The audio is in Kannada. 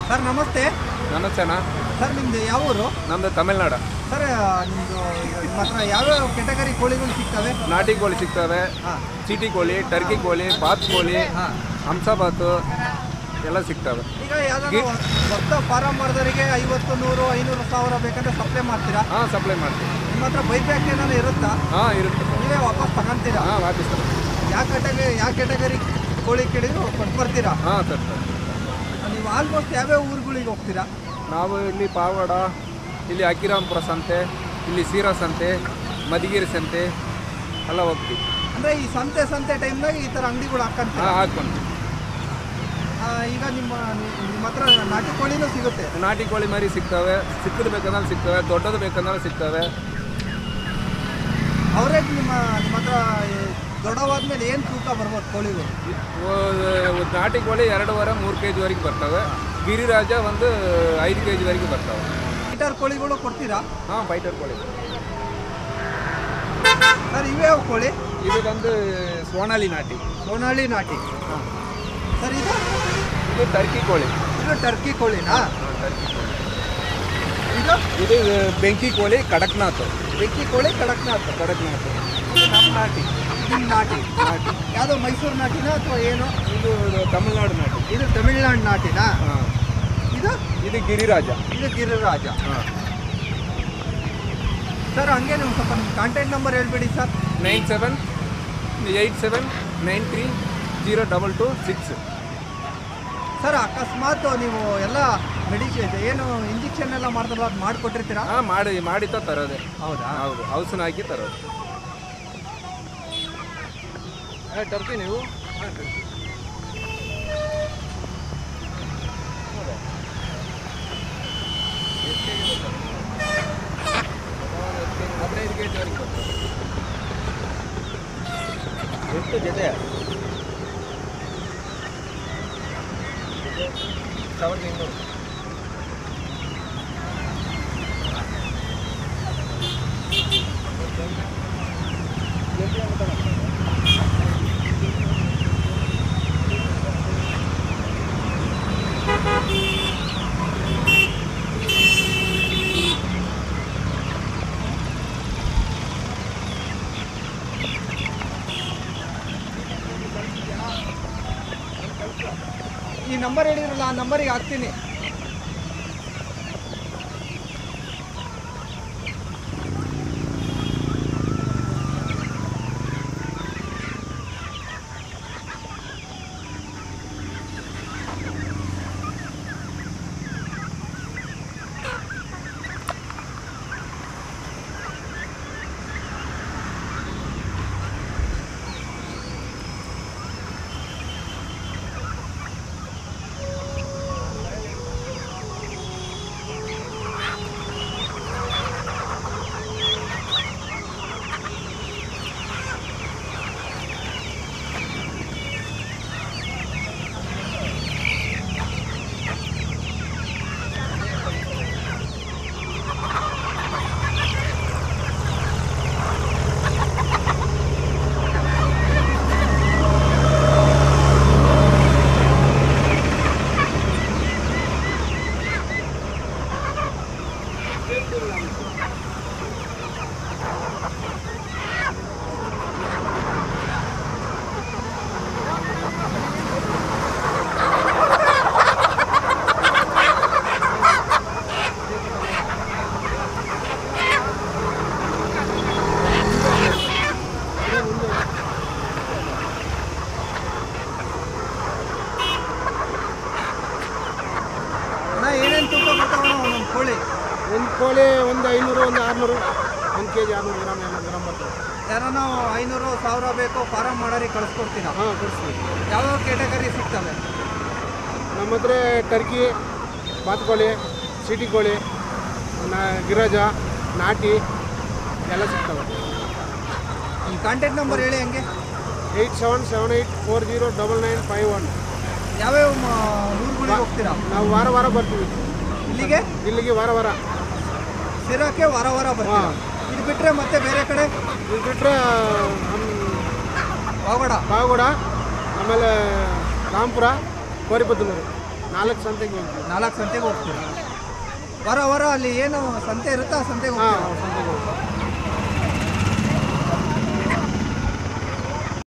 ಸರ್ ನಮಸ್ತೆ. ನಮಸ್ತೆ ಅಣ್ಣ. ಸರ್ ನಿಮ್ಮದು ಯಾವ ಊರು? ನಮ್ಮದು ತಮಿಳ್ನಾಡು. ಸರ್ ನಿಮ್ಮದು ನಿಮ್ಮ ಹತ್ರ ಯಾವ್ಯಾವ ಕೆಟಗರಿ ಕೋಳಿಗಳು ಸಿಗ್ತವೆ? ನಾಟಿ ಕೋಳಿ ಸಿಗ್ತವೆ, ಚೀಟಿ ಕೋಳಿ, ಟರ್ಕಿ ಕೋಳಿ, ಬಾತ್ ಕೋಳಿ, ಹಂಸಬಾತು ಎಲ್ಲ ಸಿಗ್ತವೆ. ಈಗ ಯಾವ್ದಾದ್ರು ಹೊಸ ಫಾರಂ ಮಾಡಿದವರಿಗೆ 50, 100, 500, 1000 ಬೇಕಂದ್ರೆ ಸಪ್ಲೈ ಮಾಡ್ತೀರಾ? ಹಾಂ, ಸಪ್ಲೈ ಮಾಡ್ತೀವಿ. ನಿಮ್ಮ ಹತ್ರ ಬೈಬ್ಯಾಕ್ ಏನಾದ್ರು ಇರುತ್ತಾ? ಹಾಂ, ಇರುತ್ತೆ. ನೀವೇ ವಾಪಸ್ ತಗೊಂತೀರಾ? ಹಾಂ, ವಾಪಸ್ ಯಾವ ಕೆಟಗರಿ ಕೋಳಿ ಕೇಳಿದ್ರು ಕೊಟ್ಟು ಬರ್ತೀರಾ? ಹಾಂ ಸರ್. ನೀವು ಆಲ್ಮೋಸ್ಟ್ ಯಾವ್ಯಾವ ಊರುಗಳಿಗೆ ಹೋಗ್ತೀರಾ? ನಾವು ಇಲ್ಲಿ ಪಾವಗಡ, ಇಲ್ಲಿ ಅಕ್ಕಿರಾಂಪುರ ಸಂತೆ, ಇಲ್ಲಿ ಸೀರಾ ಸಂತೆ, ಮಧುಗಿರಿ ಸಂತೆ ಎಲ್ಲ ಹೋಗ್ತೀವಿ. ಅಂದರೆ ಈ ಸಂತೆ ಟೈಮ್ನಾಗ ಈ ಥರ ಅಂಗಡಿಗಳು ಹಾಕಂತೀವಿ? ಹಾಂ, ಹಾಕ್ಕೊಂಡು. ಈಗ ನಿಮ್ಮ ಹತ್ರ ನಾಟಿ ಕೋಳಿನೂ ಸಿಗುತ್ತೆ? ನಾಟಿ ಕೋಳಿ ಮರಿ ಸಿಗ್ತವೆ, ಚಿಕ್ಕದು ಬೇಕಂದ್ರೆ ಸಿಗ್ತವೆ, ದೊಡ್ಡದು ಬೇಕಂದ್ರೆ ಸಿಗ್ತವೆ. ಅವರೇಜ್ ನಿಮ್ಮ ಹತ್ರ ದೊಡ್ಡವಾದ್ಮೇಲೆ ಏನು ತೂಕ ಬರ್ಬೋದು ಕೋಳಿಗಳು? ನಾಟಿ ಕೋಳಿ 2.5-3 kg ಬರ್ತವೆ. ಗಿರಿರಾಜ ಒಂದು 5 kg ಬರ್ತವೆ. ಫೈಟರ್ ಕೋಳಿಗಳು ಕೊಡ್ತೀರಾ? ಹಾಂ, ಫೈಟರ್ ಕೋಳಿ. ಸರ್ ಇವ್ಯಾವ ಕೋಳಿ? ಇದು ಬಂದು ಸೋನಾಲಿ ನಾಟಿ. ಸೋನಾಲಿ ನಾಟಿ. ಹಾಂ ಸರ್ ಇದು ಟರ್ಕಿ ಕೋಳಿ. ಇದು ಟರ್ಕಿ ಕೋಳಿನಾ? ಇದು ಬೆಂಕಿ ಕೋಳಿ, ಕಡಕ್ನಾಥ್. ಬೆಂಕಿ ಕೋಳಿ ಕಡಕ್ನಾಥ್. ನಮ್ಮ ನಾಟಿ. ನಿಮ್ಮ ನಾಟಿ ಯಾವುದೋ ಮೈಸೂರು ನಾಟಿನಾ ಅಥವಾ ಏನು? ಇದು ತಮಿಳ್ನಾಡು ನಾಟಿ. ಇದು ತಮಿಳ್ನಾಡು ನಾಟಿನಾ? ಹಾಂ. ಇದು ಗಿರಿರಾಜ. ಇದು ಗಿರಿರಾಜ. ಹಾಂ. ಸರ್ ಹಂಗೆ ನೀವು ಸ್ವಲ್ಪ ನಿಮ್ಮ ಕಾಂಟ್ಯಾಕ್ಟ್ ನಂಬರ್ ಹೇಳ್ಬಿಡಿ ಸರ್. 9787930226. ಸರ್ ಅಕಸ್ಮಾತ್ ನೀವು ಎಲ್ಲ ಮೆಡಿಸಿನ್ ಏನು ಇಂಜೆಕ್ಷನ್ ಎಲ್ಲ ಮಾಡ್ತಾರಲ್ಲ ಅದು ಮಾಡಿಕೊಟ್ಟಿರ್ತೀರಾ? ಹಾಂ, ಮಾಡಿ ತರೋದೆ. ಹೌದಾ? ಹೌದು, ಔಷಧ ಹಾಕಿ ತರೋದು. ಟರ್ಕಿ ನೀವು? ಹಾಂ, ಟರ್ಕಿ. 15 kg ಬರ್ತದೆ. ಎಷ್ಟು ಜೊತೆ? 1200. ಈ ನಂಬರ್ ಹೇಳಿದ್ರಲ್ಲ ಆ ನಂಬರಿಗೆ ಹಾಕ್ತೀನಿ. ಏನೇನು ತೂಕ ಬರ್ತಾವ ಒಂದು ಕೋಳಿ? ಒಂದು ಕೋಳಿ ಒಂದು 500, ಒಂದು 600, 1 kg 600 ಗ್ರಾಮ್ 800 ಗ್ರಾಮ್ ಬರ್ತದೆ. ಯಾರನ್ನ 500, 1000 ಬೇಕೋ ಫಾರಂ ಮಾಡೋರಿಗೆ ಕಳಿಸ್ಕೊಡ್ತೀರಾ? ಹಾಂ, ಕೊಡಿಸ್ತೀವಿ. ಯಾವ್ಯಾವ ಕೆಟಗರಿ ಸಿಗ್ತವೆ ನಮ್ಮ ಹತ್ರ? ಟರ್ಕಿ, ಬಾತುಕೋಳಿ, ಸಿಟಿ ಕೋಳಿ, ಗಿರಿರಾಜ, ನಾಟಿ ಎಲ್ಲ ಸಿಗ್ತವೆ. ನಿಮ್ಮ ಕಾಂಟ್ಯಾಕ್ಟ್ ನಂಬರ್ ಹೇಳಿ ಹಂಗೆ. 8778409951. ಯಾವ್ಯಾವ ಊರುಗಳಿಗೆ ಹೋಗ್ತೀರಾ? ನಾವು ವಾರ ಬರ್ತೀವಿ ಇಲ್ಲಿಗೆ ವಾರ ಸಿರಾಕ್ಕೆ ವಾರ ಬರ್ತೀರಾ? ಇದು ಬಿಟ್ಟರೆ ಮತ್ತೆ ಬೇರೆ ಕಡೆ? ಇದು ಬಿಟ್ಟರೆ ಪಾವಗಡ, ಆಮೇಲೆ ರಾಂಪುರ, ಕೋರಿಪತ್ತನೂರು 4 ಸಂತೆಗೆ ಹೋಗ್ತೀವಿ. 4 ಸಂತೆಗೆ ಹೋಗ್ತೀರಾ? ವಾರ ವಾರ ಅಲ್ಲಿ ಏನು ಸಂತೆ ಇರುತ್ತಾ? ಸಂತೆಗೆ ಹಾಂ ಹೋಗ್ತೀರಾ? ಸಂತೆಗೆ ಹೋಗ್ತೀವಿ.